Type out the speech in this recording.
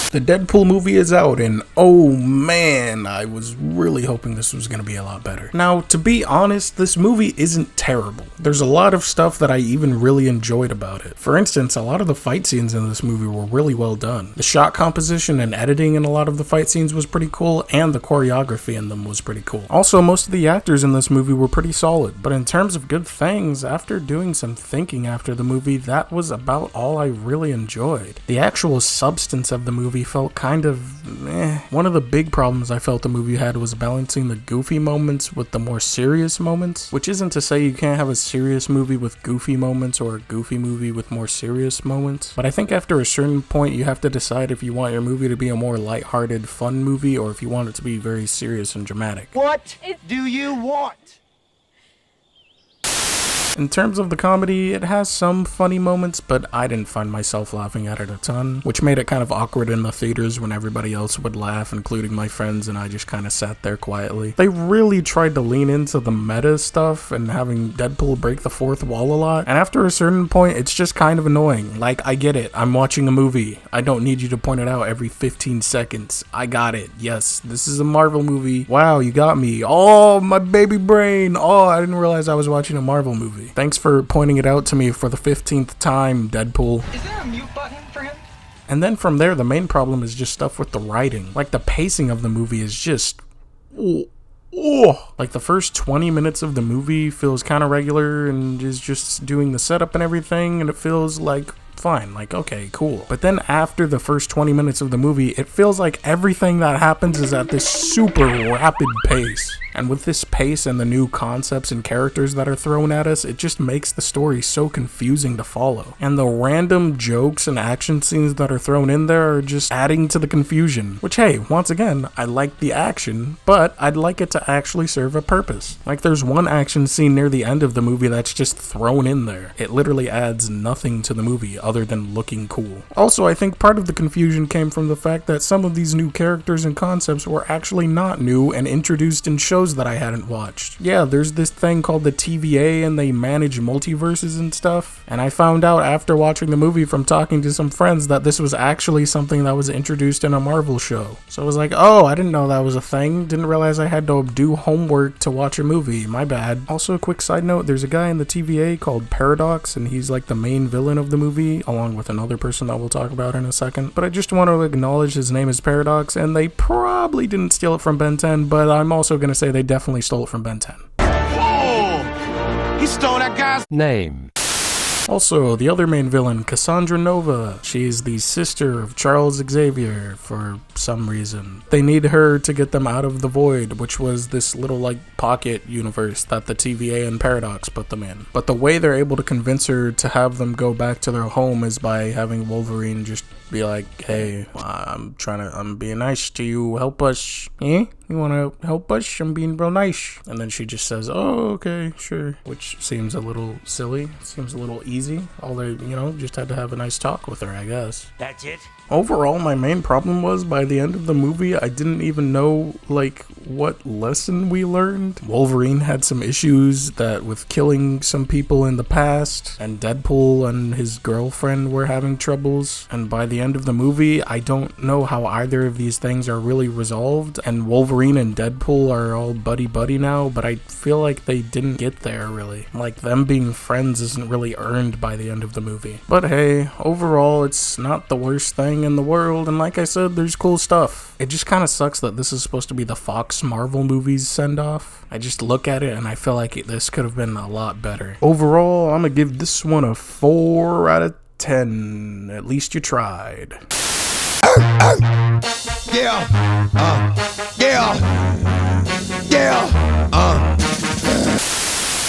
The Deadpool movie is out, and oh man, I was really hoping this was going to be a lot better. Now, to be honest, this movie isn't terrible. There's a lot of stuff that I even really enjoyed about it. For instance, a lot of the fight scenes in this movie were really well done. The shot composition and editing in a lot of the fight scenes was pretty cool, and the choreography in them was pretty cool. Also, most of the actors in this movie were pretty solid, but in terms of good things, after doing some thinking after the movie, that was about all I really enjoyed. The actual substance of the movie felt kind of meh. One of the big problems I felt the movie had was balancing the goofy moments with the more serious moments, which isn't to say you can't have a serious movie with goofy moments or a goofy movie with more serious moments, but I think after a certain point you have to decide if you want your movie to be a more lighthearted, fun movie or if you want it to be very serious and dramatic. What do you want? In terms of the comedy, it has some funny moments, but I didn't find myself laughing at it a ton, which made it kind of awkward in the theaters when everybody else would laugh, including my friends, and I just kind of sat there quietly. They really tried to lean into the meta stuff and having Deadpool break the fourth wall a lot, and after a certain point, it's just kind of annoying. Like, I get it, I'm watching a movie. I don't need you to point it out every 15 seconds. I got it. Yes, this is a Marvel movie. Wow, you got me. Oh, my baby brain. Oh, I didn't realize I was watching a Marvel movie. Thanks for pointing it out to me for the 15th time, Deadpool. Is there a mute button for him? And then from there, the main problem is just stuff with the writing. Like, the pacing of the movie is just... Like, the first 20 minutes of the movie feels kind of regular and is just doing the setup and everything, and it feels like... fine, like, okay, cool. But then after the first 20 minutes of the movie, it feels like everything that happens is at this super rapid pace. And with this pace and the new concepts and characters that are thrown at us, it just makes the story so confusing to follow. And the random jokes and action scenes that are thrown in there are just adding to the confusion. Which, hey, once again, I like the action, but I'd like it to actually serve a purpose. Like, there's one action scene near the end of the movie that's just thrown in there. It literally adds nothing to the movie other than looking cool. Also, I think part of the confusion came from the fact that some of these new characters and concepts were actually not new and introduced in shows that I hadn't watched. Yeah, there's this thing called the TVA and they manage multiverses and stuff, and I found out after watching the movie from talking to some friends that this was actually something that was introduced in a Marvel show. So I was like, oh, I didn't know that was a thing, didn't realize I had to do homework to watch a movie, my bad. Also, a quick side note, there's a guy in the TVA called Paradox, and he's like the main villain of the movie, along with another person that we'll talk about in a second. But I just want to acknowledge his name is Paradox, and they probably didn't steal it from Ben 10, but I'm also going to say they definitely stole it from Ben 10. Whoa! He stole that guy's name. Also, the other main villain, Cassandra Nova. She's the sister of Charles Xavier for some reason. They need her to get them out of the void, which was this little like pocket universe that the TVA and Paradox put them in. But the way they're able to convince her to have them go back to their home is by having Wolverine just be like, hey, I'm being nice to you, help us. Eh? You wanna help us? I'm being real nice. And then she just says, oh, okay, sure. Which seems a little silly, seems a little easy. All they, just had to have a nice talk with her, I guess. That's it? Overall, my main problem was by the end of the movie, I didn't even know, what lesson we learned. Wolverine had some issues with killing some people in the past, and Deadpool and his girlfriend were having troubles. And by the end of the movie, I don't know how either of these things are really resolved, and Wolverine and Deadpool are all buddy-buddy now, but I feel like they didn't get there, really. Like, them being friends isn't really earned by the end of the movie. But hey, overall, it's not the worst thing in the world, and like I said, there's cool stuff. It just kind of sucks that this is supposed to be the Fox Marvel movies send-off. I just look at it and I feel like this could have been a lot better. Overall, I'm gonna give this one a 4 out of 10. At least you tried. Yeah.